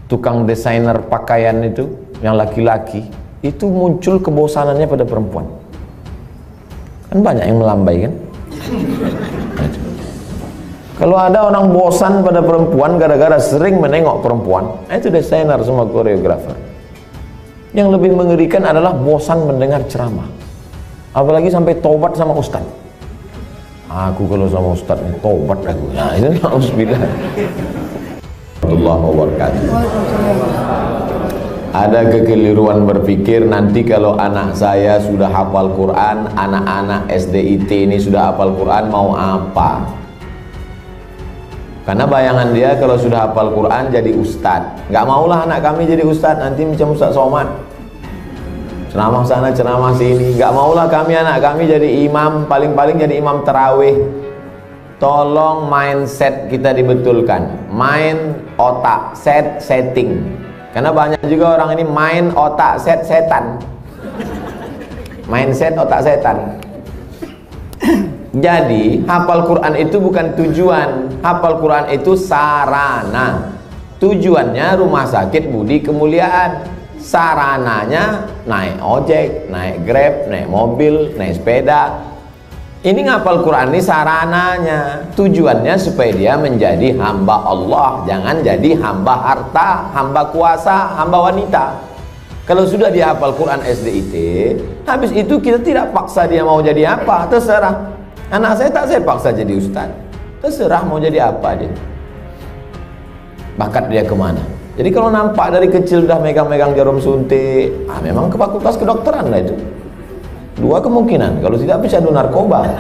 tukang desainer pakaian itu, yang laki-laki, itu muncul kebosanannya pada perempuan. Kan banyak yang melambai kan? Kalau ada orang bosan pada perempuan gara-gara sering menengok perempuan, itu desainer semua koreografer. Yang lebih mengerikan adalah bosan mendengar ceramah, apalagi sampai tobat sama ustaz. Aku kalau sama ustaz ini tobat aku. Nah itu na'udzubillah. Warahmatullahi wabarakatuh. Ada kekeliruan berpikir nanti kalau anak saya sudah hafal Quran, anak-anak SDIT ini sudah hafal Quran mau apa? Karena bayangan dia kalau sudah hafal Quran jadi ustadz. Nggak maulah anak kami jadi ustadz, nanti macam Ustadz Somad, ceramah sana ceramah sini. Nggak maulah kami anak kami jadi imam, paling-paling jadi imam tarawih. Tolong mindset kita dibetulkan, mind, otak, setting. Karena banyak juga orang ini main otak setan. Mindset otak setan. Jadi hafal Quran itu bukan tujuan. Hafal Quran itu sarana. Tujuannya rumah sakit Budi Kemuliaan. Sarananya naik ojek, naik Grab, naik mobil, naik sepeda. Ini ngapal Quran ini sarananya. Tujuannya supaya dia menjadi hamba Allah, jangan jadi hamba harta, hamba kuasa, hamba wanita. Kalau sudah dia hafal Quran SDIT, habis itu kita tidak paksa dia mau jadi apa, terserah. Anak saya tak saya paksa jadi ustaz, terserah mau jadi apa dia. Bakat dia kemana. Jadi kalau nampak dari kecil udah megang-megang jarum suntik, memang ke fakultas kedokteran lah itu. Dua kemungkinan, kalau tidak bisa adu narkoba.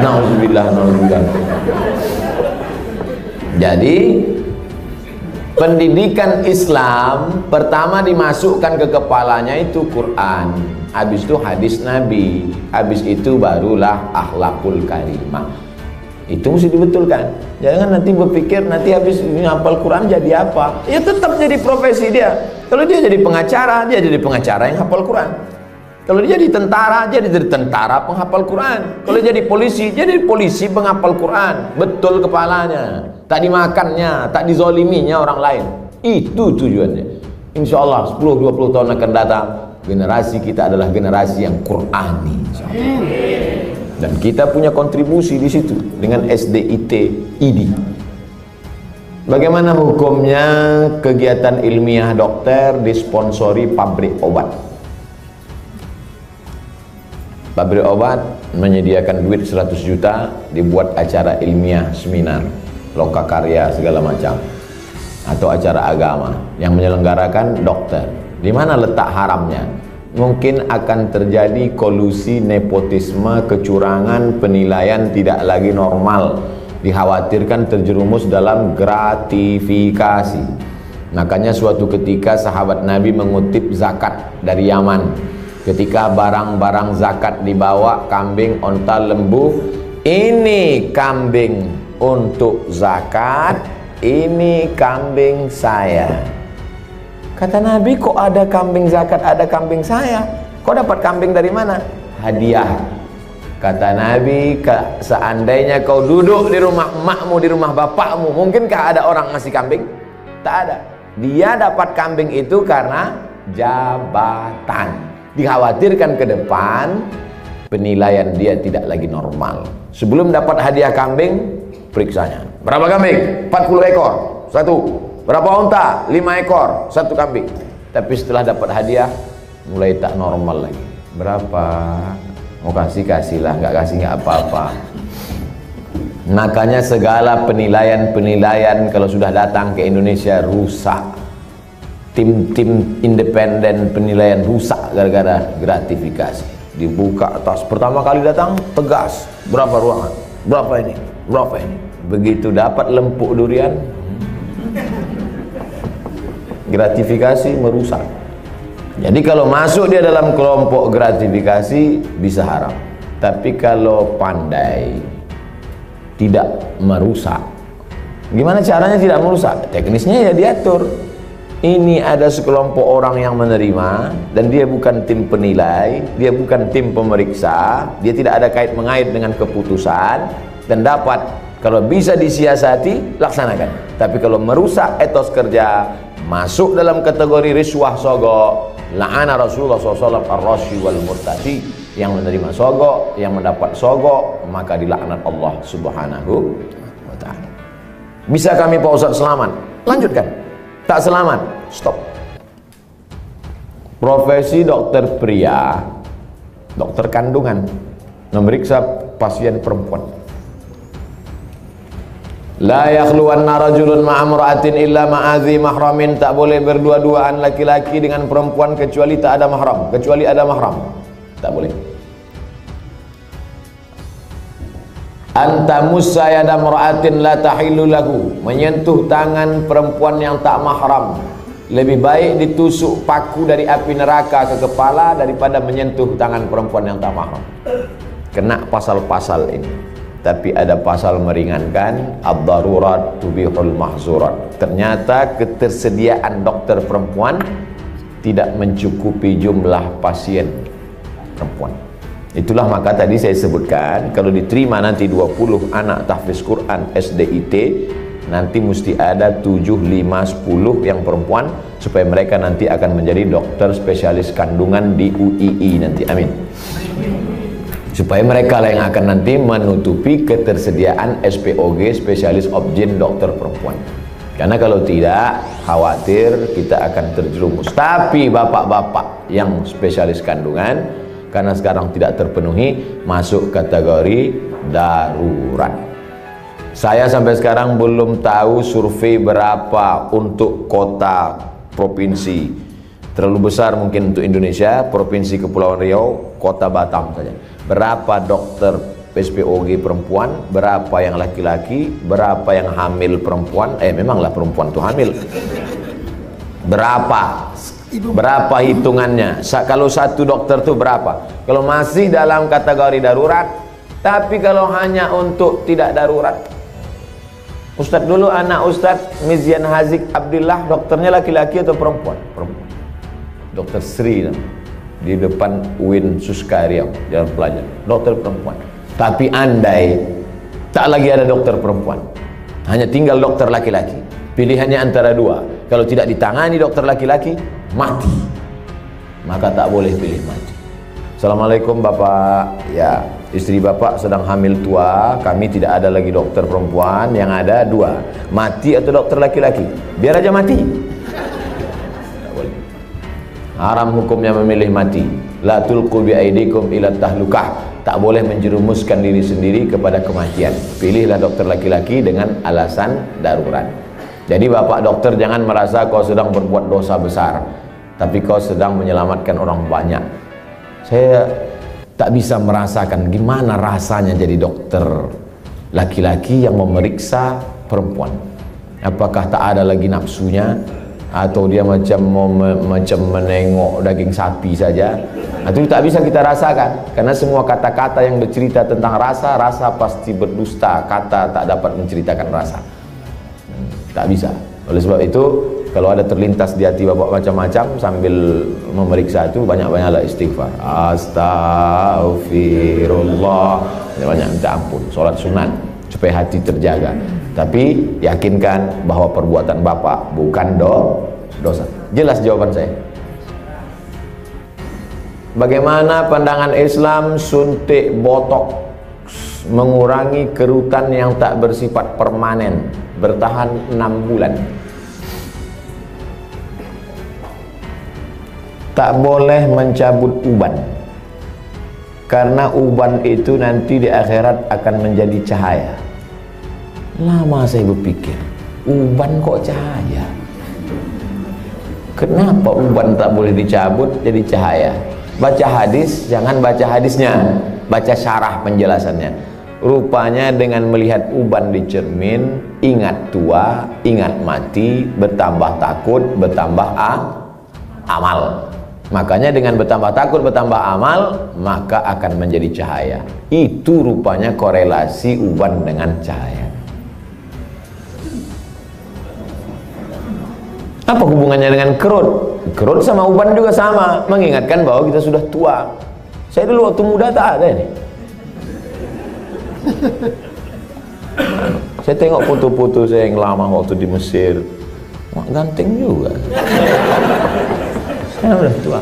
Nauzubillah, nauzubillah. Jadi pendidikan Islam pertama dimasukkan ke kepalanya itu Quran, habis itu hadis Nabi, habis itu barulah akhlakul karimah. Itu mesti dibetulkan. Jangan nanti berpikir nanti habis hafal Quran jadi apa? Ya tetap jadi profesi dia. Kalau dia jadi pengacara, dia jadi pengacara yang hafal Quran. Kalau dia jadi tentara, dia jadi tentara penghafal Quran. Kalau jadi polisi penghafal Quran. Betul kepalanya. Tak dimakannya, tak dizoliminya orang lain. Itu tujuannya. Insya Allah 10-20 tahun akan datang, generasi kita adalah generasi yang Qurani. Dan kita punya kontribusi di situ dengan SDIT ID. Bagaimana hukumnya kegiatan ilmiah dokter disponsori pabrik obat? Pabrik obat menyediakan duit 100 juta, dibuat acara ilmiah, seminar, lokakarya segala macam, atau acara agama yang menyelenggarakan dokter. Di mana letak haramnya? Mungkin akan terjadi kolusi, nepotisme, kecurangan, penilaian tidak lagi normal. Dikhawatirkan terjerumus dalam gratifikasi. Makanya suatu ketika sahabat Nabi mengutip zakat dari Yaman. Ketika barang-barang zakat dibawa, kambing, onta, lembu, ini kambing untuk zakat, ini kambing saya. Kata Nabi, kok ada kambing zakat, ada kambing saya? Kok dapat kambing dari mana? Hadiah. Kata Nabi, seandainya kau duduk di rumah emakmu, di rumah bapakmu, mungkinkah ada orang ngasih kambing? Tak ada. Dia dapat kambing itu karena jabatan. Dikhawatirkan ke depan penilaian dia tidak lagi normal. Sebelum dapat hadiah kambing, periksanya. Berapa kambing? 40 ekor, satu. Berapa unta? 5 ekor, satu kambing. Tapi setelah dapat hadiah, mulai tak normal lagi. Berapa? Mau kasih-kasihlah, nggak kasih nggak apa-apa. Makanya segala penilaian kalau sudah datang ke Indonesia rusak. Tim-tim independen penilaian rusak gara-gara gratifikasi. Dibuka atas, pertama kali datang tegas, berapa ruangan, berapa ini, berapa ini. Begitu dapat lempuk durian, gratifikasi merusak. Jadi kalau masuk dia dalam kelompok gratifikasi bisa haram. Tapi kalau pandai tidak merusak, gimana caranya tidak merusak? Teknisnya ya diatur. Ini ada sekelompok orang yang menerima dan dia bukan tim penilai, dia bukan tim pemeriksa, dia tidak ada kait-mengait dengan keputusan dan dapat. Kalau bisa disiasati, laksanakan. Tapi kalau merusak etos kerja, masuk dalam kategori riswah sogok. La'ana Rasulullah SAW ar-rashi wal murtasi, yang menerima sogok, yang mendapat sogok, maka dilaknat Allah Subhanahu wa ta'ala. Bisa kami Pak Ustaz selamat? Lanjutkan. Tak selamat, stop. Profesi dokter pria, dokter kandungan, memeriksa pasien perempuan. La yakhluwanna rajulun ma'amra'atin illa ma'adhi mahramin, tak boleh berdua-duaan laki-laki dengan perempuan kecuali tak ada mahram, kecuali ada mahram, tak boleh. Antamus sayada mar'atin la tahillu lahu, menyentuh tangan perempuan yang tak mahram lebih baik ditusuk paku dari api neraka ke kepala daripada menyentuh tangan perempuan yang tak mahram. Kena pasal-pasal ini. Tapi ada pasal meringankan, ad-darurat tubihul mahzurat. Ternyata ketersediaan dokter perempuan tidak mencukupi jumlah pasien perempuan. Itulah maka tadi saya sebutkan, kalau diterima nanti 20 anak tahfiz Quran SDIT, nanti mesti ada 7, 5, 10 yang perempuan, supaya mereka nanti akan menjadi dokter spesialis kandungan di UII nanti. Amin. Supaya mereka lah yang akan nanti menutupi ketersediaan SPOG, spesialis obgyn dokter perempuan. Karena kalau tidak, khawatir kita akan terjerumus. Tapi bapak-bapak yang spesialis kandungan, karena sekarang tidak terpenuhi, masuk kategori darurat. Saya sampai sekarang belum tahu survei berapa untuk kota provinsi. Terlalu besar mungkin untuk Indonesia, Provinsi Kepulauan Riau, Kota Batam saja. Berapa dokter SPOG perempuan, berapa yang laki-laki, berapa yang hamil perempuan, memanglah perempuan itu hamil. Berapa hitungannya? Kalau satu dokter itu berapa? Kalau masih dalam kategori darurat, tapi kalau hanya untuk tidak darurat. Ustadz dulu, anak Ustadz Mizian Hazik Abdillah, dokternya laki-laki atau perempuan? Perempuan. Dokter Sri di depan UIN Suskaria, Jalan Pelajar, dokter perempuan. Tapi andai tak lagi ada dokter perempuan, hanya tinggal dokter laki-laki, pilihannya antara dua. Kalau tidak ditangani dokter laki-laki, mati. Maka tak boleh pilih mati. Assalamualaikum Bapak. Ya, istri Bapak sedang hamil tua, kami tidak ada lagi dokter perempuan, yang ada dua, mati atau dokter laki-laki. Biar aja mati. Haram hukumnya memilih mati. La tulqu bi aidikum ila tahlukah, tak boleh menjerumuskan diri sendiri kepada kematian. Pilihlah dokter laki-laki dengan alasan darurat. Jadi bapak dokter jangan merasa kau sedang berbuat dosa besar, tapi kau sedang menyelamatkan orang banyak. Saya tak bisa merasakan gimana rasanya jadi dokter laki-laki yang memeriksa perempuan. Apakah tak ada lagi nafsunya, atau dia macam menengok daging sapi saja? Itu tak bisa kita rasakan, karena semua kata-kata yang bercerita tentang rasa, rasa pasti berdusta. Kata tak dapat menceritakan rasa, tak bisa. Oleh sebab itu, kalau ada terlintas di hati bapak macam-macam sambil memeriksa itu, banyak-banyaklah istighfar. Astagfirullah, banyak minta ampun, solat sunat supaya hati terjaga. Tapi yakinkan bahwa perbuatan bapak bukan dosa. Jelas jawaban saya. Bagaimana pandangan Islam suntik botok mengurangi kerutan yang tak bersifat permanen, bertahan 6 bulan? Tak boleh mencabut uban, karena uban itu nanti di akhirat akan menjadi cahaya. Lama saya berpikir, uban kok cahaya? Kenapa uban tak boleh dicabut jadi cahaya? Baca hadis, jangan baca hadisnya, baca syarah penjelasannya. Rupanya dengan melihat uban di cermin, ingat tua, ingat mati, bertambah takut, bertambah amal. Makanya dengan bertambah takut, bertambah amal, maka akan menjadi cahaya. Itu rupanya korelasi uban dengan cahaya. Apa hubungannya dengan kerut? Kerut sama uban juga sama, mengingatkan bahwa kita sudah tua. Saya dulu waktu muda tak ada ini. Saya tengok foto-foto saya yang lama waktu di Mesir, Mak ganteng juga. Saya udah tua.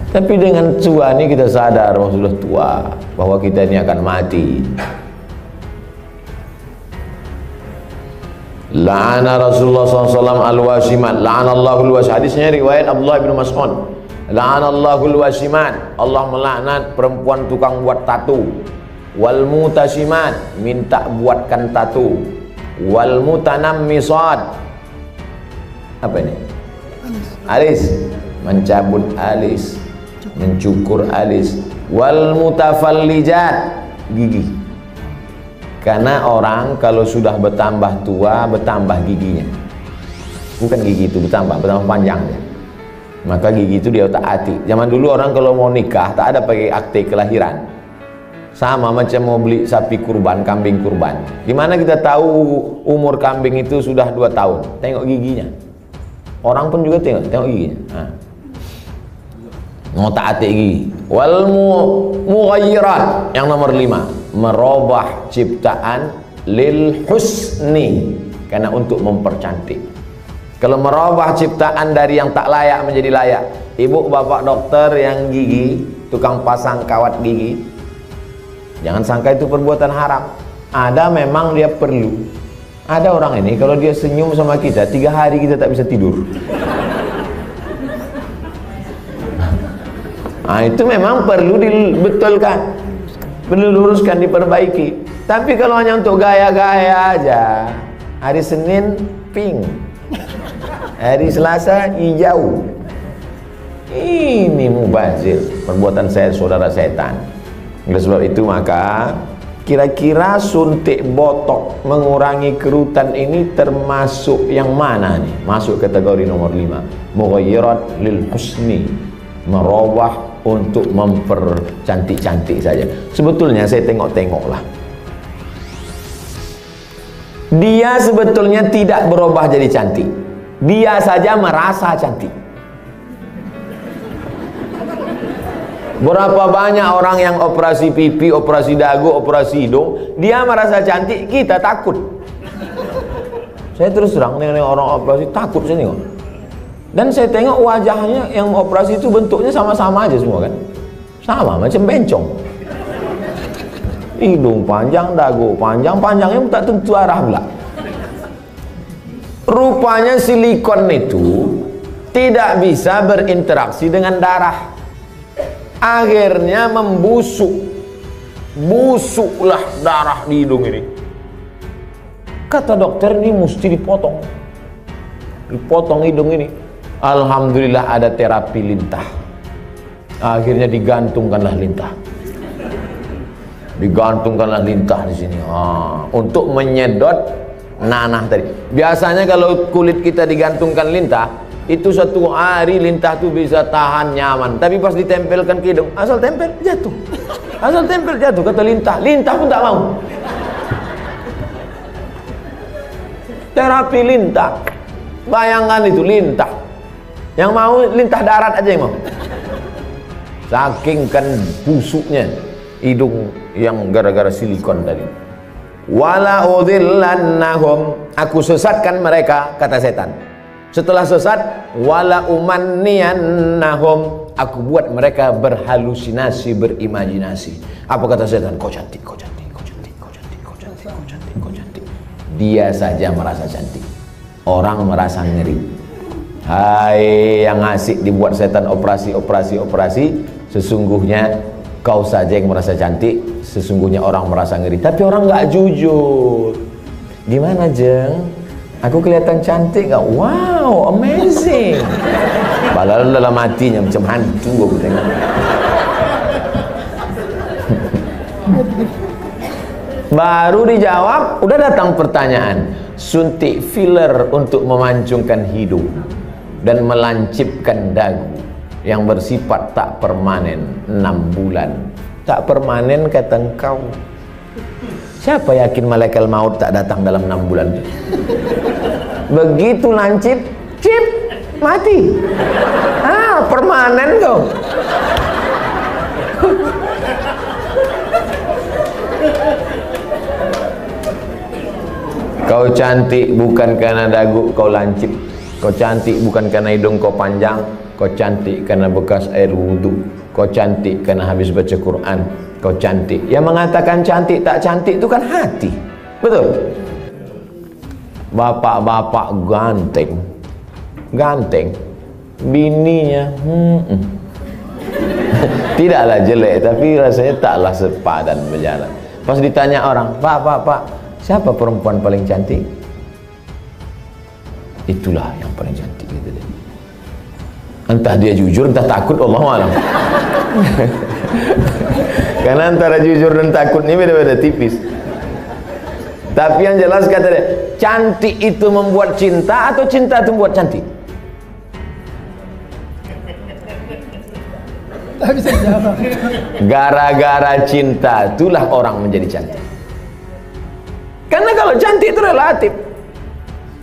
Tapi dengan tua ini kita sadar bahwa sudah tua, bahwa kita ini akan mati. La'ana Rasulullah SAW al-wasimat. La'anallahu al-wasimat. Hadisnya riwayat Abdullah bin Mas'ud. La'anallahu al-wasimat. Allah melaknat perempuan tukang buat tato. Wal mutasimat, minta buatkan tato. Wal mutanammisat. Apa ini? Alis. Mencabut alis, mencukur alis. Wal mutafallijat, gigi. Karena orang kalau sudah bertambah tua, bertambah giginya. Bukan gigi itu bertambah panjangnya. Maka gigi itu dia otak-atik. Zaman dulu orang kalau mau nikah tak ada pakai akte kelahiran. Sama macam mau beli sapi kurban, kambing kurban. Gimana kita tahu umur kambing itu sudah 2 tahun? Tengok giginya. Orang pun juga tengok giginya. Ngotak-atik gigi. Wal mughayyirat, yang nomor 5, merubah ciptaan lil husni, karena untuk mempercantik. Kalau merubah ciptaan dari yang tak layak menjadi layak. Ibu bapak dokter yang gigi, tukang pasang kawat gigi, jangan sangka itu perbuatan haram. Ada memang dia perlu. Ada orang ini kalau dia senyum sama kita 3 hari kita tak bisa tidur. Nah, itu memang perlu dibetulkan, perlu luruskan, diperbaiki. Tapi kalau hanya untuk gaya-gaya aja, hari Senin pink, hari Selasa hijau, ini mubazir, perbuatan saya saudara setan. Oleh sebab itu maka kira-kira suntik botok mengurangi kerutan ini termasuk yang mana nih? Masuk kategori nomor 5, mughayyirat lil husni, merubah untuk mempercantik-cantik saja. Sebetulnya saya tengok-tengoklah, dia sebetulnya tidak berubah jadi cantik, dia saja merasa cantik. Berapa banyak orang yang operasi pipi, operasi dagu, operasi hidung, dia merasa cantik, kita takut. Saya terus terang dengan orang operasi takut saya tengok. Dan saya tengok wajahnya yang operasi itu bentuknya sama-sama aja semua kan. Sama macam bencong. Hidung panjang, dagu panjang, panjangnya tak tentu arah pula. Rupanya silikon itu tidak bisa berinteraksi dengan darah. Akhirnya membusuk. Busuklah darah di hidung ini. Kata dokter ini mesti dipotong. Dipotong hidung ini. Alhamdulillah ada terapi lintah. Akhirnya digantungkanlah lintah. Digantungkanlah lintah di sini. Untuk menyedot nanah tadi. Biasanya kalau kulit kita digantungkan lintah, itu 1 hari lintah itu bisa tahan nyaman. Tapi pas ditempelkan ke hidung, asal tempel jatuh. Asal tempel jatuh, kata lintah. Lintah pun tak mau. Terapi lintah. Bayangkan itu lintah. Yang mau lintah darat aja yang mau. Saking kan busuknya hidung yang gara-gara silikon tadi. Wala udhillannahum, aku sesatkan mereka, kata setan. Setelah sesat, wala umanniyannahum, aku buat mereka berhalusinasi, berimajinasi. Apa kata setan? Kau cantik, kau cantik, kau cantik, kau cantik, kau cantik, kau cantik, kau cantik. Dia saja merasa cantik, orang merasa ngeri. Hai yang asik dibuat setan operasi, sesungguhnya kau saja yang merasa cantik, sesungguhnya orang merasa ngeri. Tapi orang nggak jujur. Gimana Jeng? Aku kelihatan cantik nggak? Wow, amazing. Padahal dalam hatinya macam hantu aku tengok. Baru dijawab, udah datang pertanyaan. Suntik filler untuk memancungkan hidung dan melancipkan dagu yang bersifat tak permanen 6 bulan. Tak permanen kata engkau. Siapa yakin malaikat maut tak datang dalam 6 bulan? Begitu lancip, cip, mati. Permanen kau. Kau cantik bukan karena dagu kau lancip, kau cantik bukan karena hidung kau panjang, kau cantik karena bekas air wudhu, kau cantik karena habis baca Quran, kau cantik. Yang mengatakan cantik tak cantik itu kan hati, betul? Bapak-bapak ganteng, ganteng, bininya tidaklah jelek, tapi rasanya taklah sepadan berjalan. Pas ditanya orang, Pak, siapa perempuan paling cantik? Itulah yang paling cantik, gitu dia. Entah dia jujur, entah takut, Allahu'alam. Karena antara jujur dan takut ini beda-beda tipis. Tapi yang jelas kata dia, cantik itu membuat cinta atau cinta itu membuat cantik? Gara-gara cinta itulah orang menjadi cantik. Karena kalau cantik itu relatif.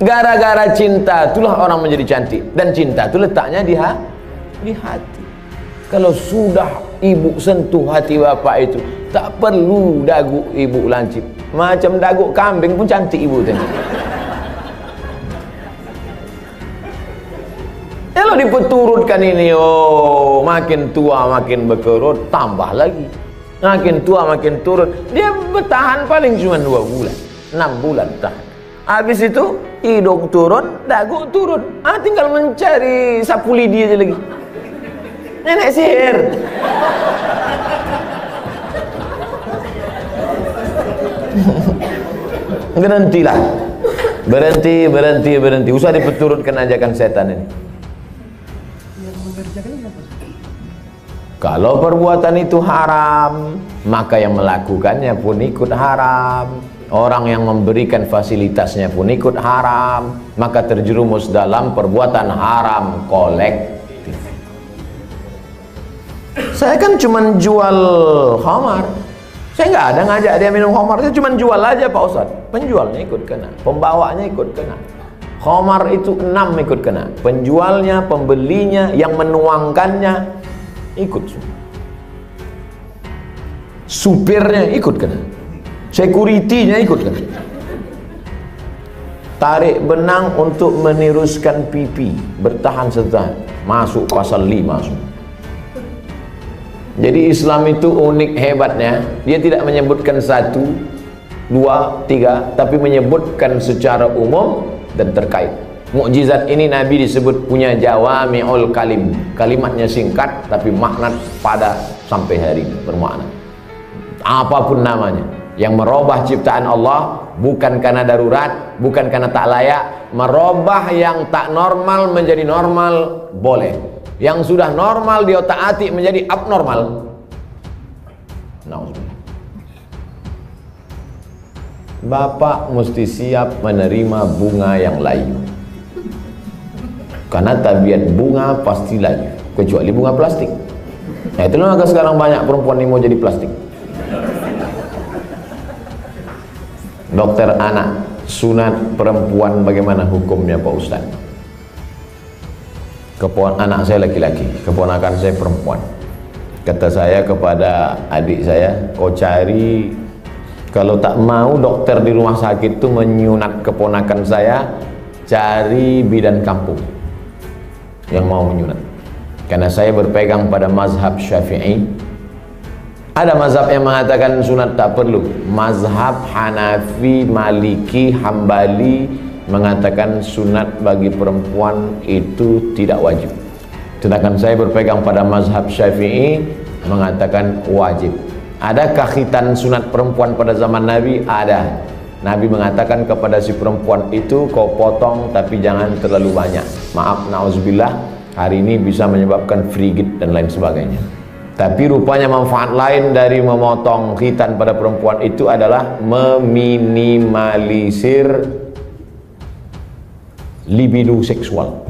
Gara-gara cinta itulah orang menjadi cantik. Dan cinta itu letaknya di hati. Kalau sudah ibu sentuh hati bapak itu, tak perlu dagu ibu lancip. Macam dagu kambing pun cantik ibu tengok. Kalau dipeturutkan ini, oh makin tua makin berkerut, tambah lagi. Makin tua makin turun. Dia bertahan paling cuma 2 bulan, 6 bulan tahan. Habis itu hidung turun, dagu turun. Tinggal mencari sapu lidi aja lagi. Nenek sihir. Berhentilah. Berhenti. Usah dipeturutkan ajakan setan ini. Kalau perbuatan itu haram, maka yang melakukannya pun ikut haram. Orang yang memberikan fasilitasnya pun ikut haram. Maka terjerumus dalam perbuatan haram kolektif. Saya kan cuma jual khamar. Saya nggak ada ngajak dia minum khamar. Saya cuma jual aja Pak Ustadz. Penjualnya ikut kena, pembawanya ikut kena. Khamar itu 6 ikut kena. Penjualnya, pembelinya, yang menuangkannya ikut semua. Supirnya ikut kena, security-nya ikut kena. Tarik benang untuk meniruskan pipi, bertahan setahun, masuk pasal 5 semua. Jadi Islam itu unik hebatnya, dia tidak menyebutkan 1, 2, 3, tapi menyebutkan secara umum dan terkait. Mukjizat ini Nabi disebut punya jawami'ul kalim. Kalimatnya singkat tapi makna pada sampai hari ini bermakna. Apapun namanya, yang merubah ciptaan Allah bukan karena darurat, bukan karena tak layak. Merubah yang tak normal menjadi normal boleh. Yang sudah normal dia taati menjadi abnormal. Nauzubillah. Bapak mesti siap menerima bunga yang layu. Karena tabiat bunga pasti layu, kecuali bunga plastik. Nah itulah maka sekarang banyak perempuan yang mau jadi plastik. Dokter anak, sunat perempuan bagaimana hukumnya Pak Ustaz? Anak saya laki-laki, keponakan saya perempuan. Kata saya kepada adik saya, kau cari, kalau tak mau dokter di rumah sakit itu menyunat keponakan saya, cari bidan kampung yang mau menyunat. Karena saya berpegang pada mazhab Syafi'i. Ada mazhab yang mengatakan sunat tak perlu. Mazhab Hanafi, Maliki, Hambali mengatakan sunat bagi perempuan itu tidak wajib. Sedangkan saya berpegang pada mazhab Syafi'i mengatakan wajib. Adakah khitan sunat perempuan pada zaman Nabi? Ada. Nabi mengatakan kepada si perempuan itu, kau potong tapi jangan terlalu banyak. Maaf, na'udzubillah, hari ini bisa menyebabkan frigid dan lain sebagainya. Tapi rupanya manfaat lain dari memotong khitan pada perempuan itu adalah meminimalisir libido seksual.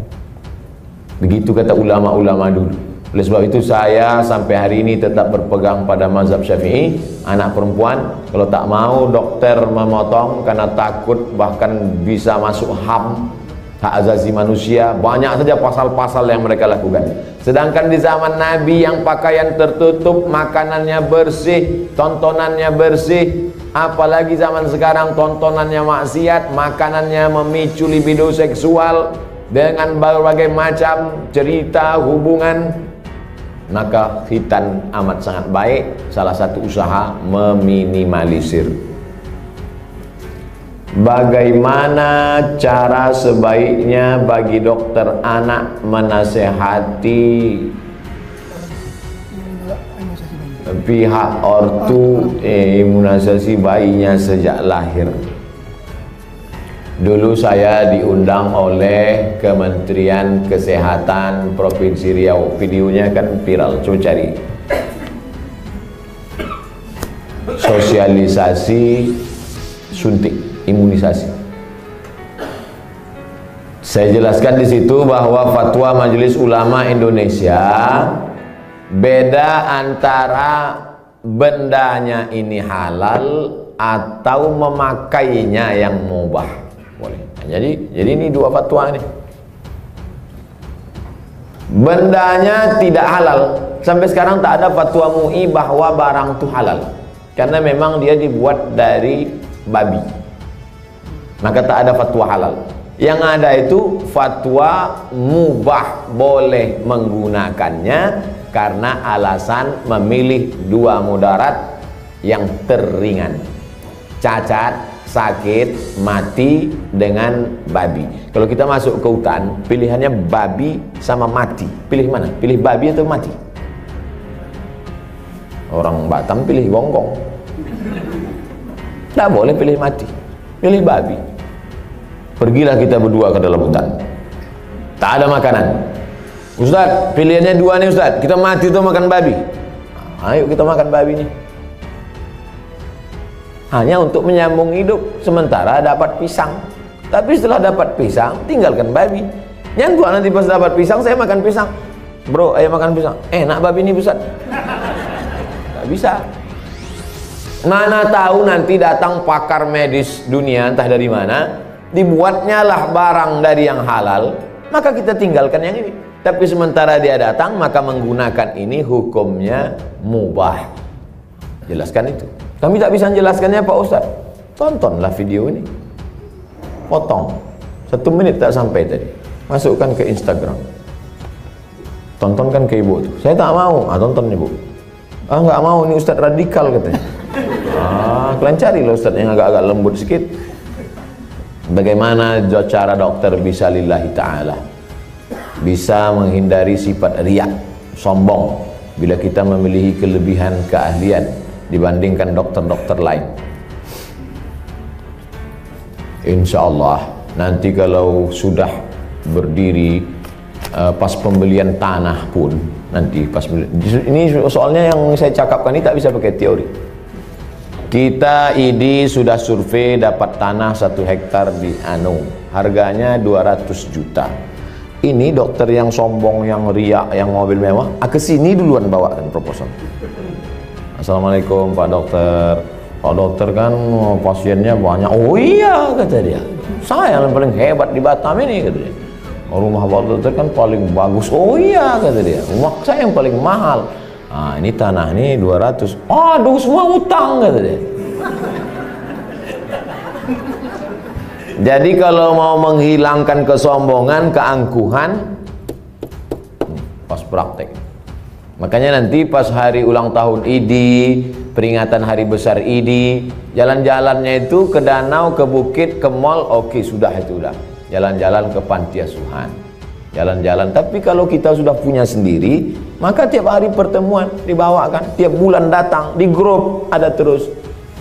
Begitu kata ulama-ulama dulu. Oleh sebab itu saya sampai hari ini tetap berpegang pada mazhab Syafi'i. Anak perempuan kalau tak mau dokter memotong karena takut bahkan bisa masuk HAM, hak asasi manusia, banyak saja pasal-pasal yang mereka lakukan. Sedangkan di zaman Nabi yang pakaian tertutup, makanannya bersih, tontonannya bersih, Apalagi zaman sekarang tontonannya maksiat, makanannya memicu libido seksual dengan berbagai macam cerita hubungan. Maka khitan amat sangat baik. Salah satu usaha meminimalisir. Bagaimana cara sebaiknya bagi dokter anak menasehati pihak ortu imunisasi bayinya sejak lahir? Dulu saya diundang oleh Kementerian Kesehatan Provinsi Riau. Videonya kan viral, coba cari. Sosialisasi suntik imunisasi. Saya jelaskan di situ bahwa fatwa Majelis Ulama Indonesia beda antara bendanya ini halal atau memakainya yang mubah. Boleh. Jadi ini dua fatwa ini. Bendanya tidak halal. Sampai sekarang tak ada fatwa MUI bahwa barang itu halal. Karena memang dia dibuat dari babi. Maka tak ada fatwa halal. Yang ada itu fatwa mubah, boleh menggunakannya karena alasan memilih dua mudarat yang teringan. Cacat, sakit, mati dengan babi. Kalau kita masuk ke hutan, pilihannya babi sama mati. Pilih mana? Pilih babi atau mati? Orang Batam pilih gonggong. Tidak boleh pilih mati, pilih babi. Pergilah kita berdua ke dalam hutan. Tak ada makanan. Ustaz, pilihannya dua nih Ustaz. Kita mati atau makan babi? Ayo kita makan babi nih. Hanya untuk menyambung hidup, sementara dapat pisang. Tapi setelah dapat pisang, tinggalkan babi. Yang tua nanti pas dapat pisang, saya makan pisang. Bro, ayo makan pisang. Enak babi ini Ustaz. Gak bisa. Mana tahu nanti datang pakar medis dunia, entah dari mana, dibuatnya lah barang dari yang halal, maka kita tinggalkan yang ini. Tapi sementara dia datang, maka menggunakan ini hukumnya mubah. Jelaskan itu. Kami tak bisa menjelaskannya Pak Ustadz. Tontonlah video ini. Potong 1 menit tak sampai tadi. Masukkan ke Instagram. Tontonkan ke ibu itu. Saya tak mau. Tonton ibu. Nggak mau, ini Ustadz radikal katanya. Kalian carilah Ustadz yang agak-agak lembut sedikit. Bagaimana cara dokter bisa lillahi ta'ala, bisa menghindari sifat riak, sombong, bila kita memiliki kelebihan keahlian dibandingkan dokter-dokter lain. Insya Allah nanti kalau sudah berdiri pas pembelian tanah pun, nanti pas ini soalnya yang saya cakapkan ini tak bisa pakai teori. Kita ID sudah survei dapat tanah 1 hektar di harganya 200 juta. Ini dokter yang sombong, yang riak, yang mobil mewah, kesini duluan bawakan proposal. Assalamualaikum Pak Dokter. Pak Dokter kan pasiennya banyak. Oh iya kata dia. Saya yang paling hebat di Batam ini kata dia. Rumah Pak Dokter kan paling bagus. Oh iya kata dia. Rumah saya yang paling mahal. Ini tanah ini 200. Aduh semua utang kata dia. Jadi kalau mau menghilangkan kesombongan, keangkuhan, pas praktek. Makanya nanti pas hari ulang tahun ID, peringatan hari besar ID, jalan-jalannya itu ke danau, ke bukit, ke mall, oke sudah itu udah. Jalan-jalan ke panti asuhan, jalan-jalan. Tapi kalau kita sudah punya sendiri, maka tiap hari pertemuan dibawakan, tiap bulan datang, di grup ada terus.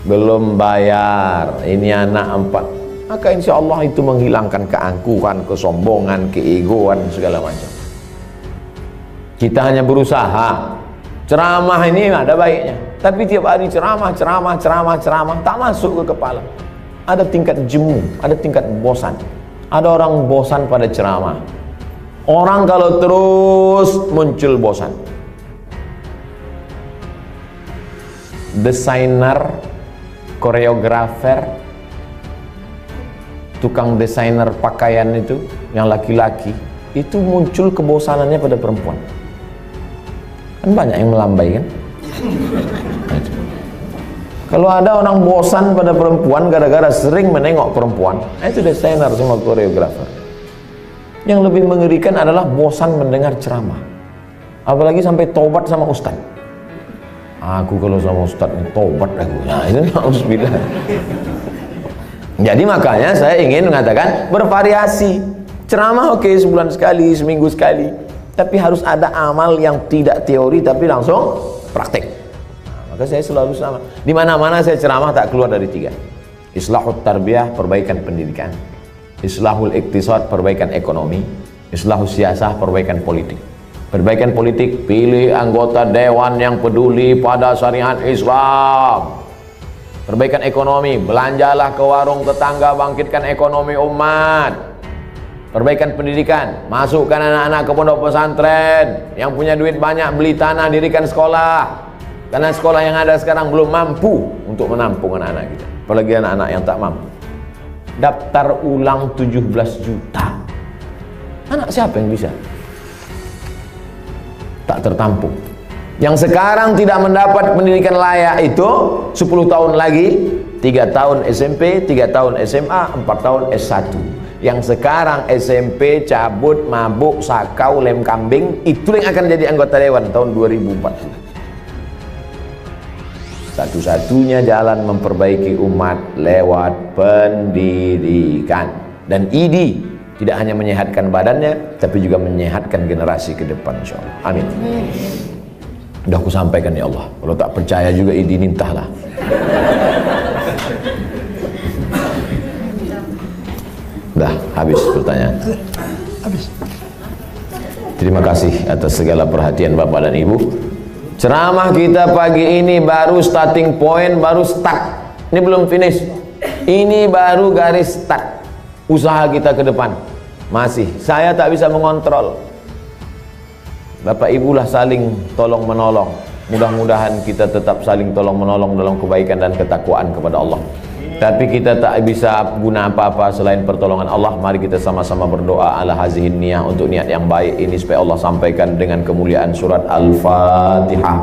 Belum bayar, ini anak 4. Maka insya Allah itu menghilangkan keangkuhan, kesombongan, keegoan, segala macam. Kita hanya berusaha. Ceramah ini ada baiknya, tapi tiap hari ceramah, tak masuk ke kepala. Ada tingkat jemu, ada tingkat bosan. Ada orang bosan pada ceramah. Orang kalau terus muncul bosan. Desainer, koreografer, tukang desainer pakaian itu, yang laki-laki, itu muncul kebosanannya pada perempuan. Kan banyak yang melambai kan? Kalau ada orang bosan pada perempuan gara-gara sering menengok perempuan, itu desainer sama koreografer. Yang lebih mengerikan adalah bosan mendengar ceramah, apalagi sampai tobat sama ustaz. Aku kalau sama ustaz ini tobat aku. Nah itu na'udzubillah. Jadi makanya saya ingin mengatakan bervariasi. Ceramah oke, sebulan sekali, seminggu sekali, tapi harus ada amal yang tidak teori tapi langsung praktek. Maka saya selalu sama. Di mana-mana saya ceramah tak keluar dari 3. Islahut tarbiyah, perbaikan pendidikan. Islahul iktisad, perbaikan ekonomi. Islahus siasah, perbaikan politik. Perbaikan politik, pilih anggota dewan yang peduli pada syariat Islam. Perbaikan ekonomi, belanjalah ke warung tetangga, bangkitkan ekonomi umat. Perbaikan pendidikan, masukkan anak-anak ke pondok pesantren. Yang punya duit banyak, beli tanah, dirikan sekolah. Karena sekolah yang ada sekarang belum mampu untuk menampung anak-anak kita, apalagi anak-anak yang tak mampu. Daftar ulang 17 juta. Anak siapa yang bisa? Tak tertampung. Yang sekarang tidak mendapat pendidikan layak itu 10 tahun lagi, 3 tahun SMP, 3 tahun SMA, 4 tahun S1. Yang sekarang SMP cabut, mabuk, sakau, lem kambing, itu yang akan jadi anggota dewan tahun 2040. Satu-satunya jalan memperbaiki umat lewat pendidikan. Dan ID tidak hanya menyehatkan badannya, tapi juga menyehatkan generasi ke depan, insyaallah. Amin. Udah aku sampaikan ya Allah. Kalau tak percaya juga ID ini entahlah. Dah habis pertanyaan. Habis. Terima kasih atas segala perhatian Bapak dan Ibu. Ceramah kita pagi ini baru starting point, baru start. Ini belum finish. Ini baru garis start. Usaha kita ke depan. Masih, saya tak bisa mengontrol. Bapak Ibu lah saling tolong menolong. Mudah-mudahan kita tetap saling tolong menolong dalam kebaikan dan ketakwaan kepada Allah. Tapi kita tak bisa guna apa-apa selain pertolongan Allah. Mari kita sama-sama berdoa ala hazihin niyah, untuk niat yang baik ini supaya Allah sampaikan dengan kemuliaan surat Al-Fatihah.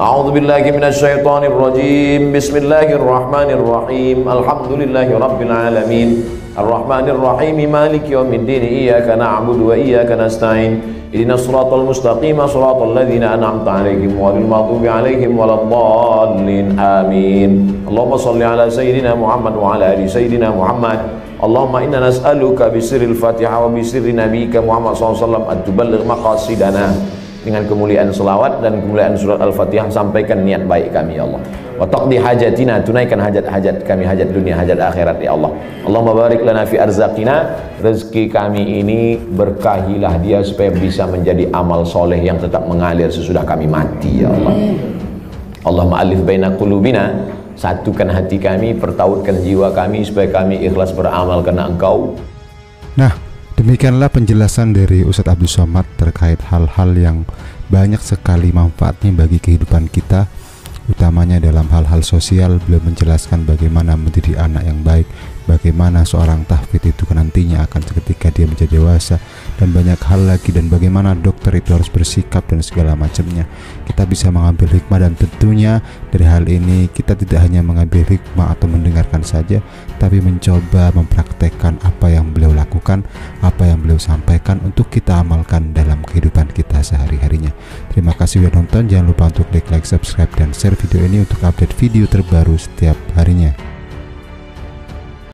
A'udzubillahi minasyaitonir rajim. Bismillahirrahmanirrahim. Alhamdulillahi rabbil alamin. Ar-Rahmanir Rahim. Maliki yaumiddin. Iyyaka na'budu wa iyyaka nasta'in. Ihdinas siratal mustaqim, siratal ladzina an'amta 'alaihim ghairil maghdubi 'alaihim waladdallin. Amin. Allahumma shalli ala sayyidina Muhammad wa ala ali sayyidina Muhammad. Allahumma inna nas'aluka bi sirril Fatihah wa bi sirri nabiyyika Muhammad sallallahu alaihi wasallam at-tuballigh maqasidana. Dengan kemuliaan selawat dan kemuliaan surat Al-Fatihah, sampaikan niat baik kami ya Allah. Wa taqdi hajatina, tunaikan hajat-hajat kami, hajat dunia, hajat akhirat ya Allah. Allahumma barik lana fi arzaqina, rezeki kami ini berkahilah dia supaya bisa menjadi amal soleh yang tetap mengalir sesudah kami mati ya Allah. Allahumma alif baina qulubina, satukan hati kami, pertautkan jiwa kami supaya kami ikhlas beramal karena Engkau. Nah, demikianlah penjelasan dari Ustadz Abdul Somad terkait hal-hal yang banyak sekali manfaatnya bagi kehidupan kita, utamanya dalam hal-hal sosial. Beliau menjelaskan bagaimana mendidik anak yang baik, bagaimana seorang tahfidz itu nantinya akan ketika dia menjadi dewasa, dan banyak hal lagi, dan bagaimana dokter itu harus bersikap dan segala macamnya. Kita bisa mengambil hikmah, dan tentunya dari hal ini kita tidak hanya mengambil hikmah atau mendengarkan saja, tapi mencoba mempraktekkan apa yang beliau lakukan, apa yang beliau sampaikan untuk kita amalkan dalam kehidupan kita sehari-harinya. Terima kasih sudah nonton. Jangan lupa untuk klik like, subscribe, dan share video ini untuk update video terbaru setiap harinya.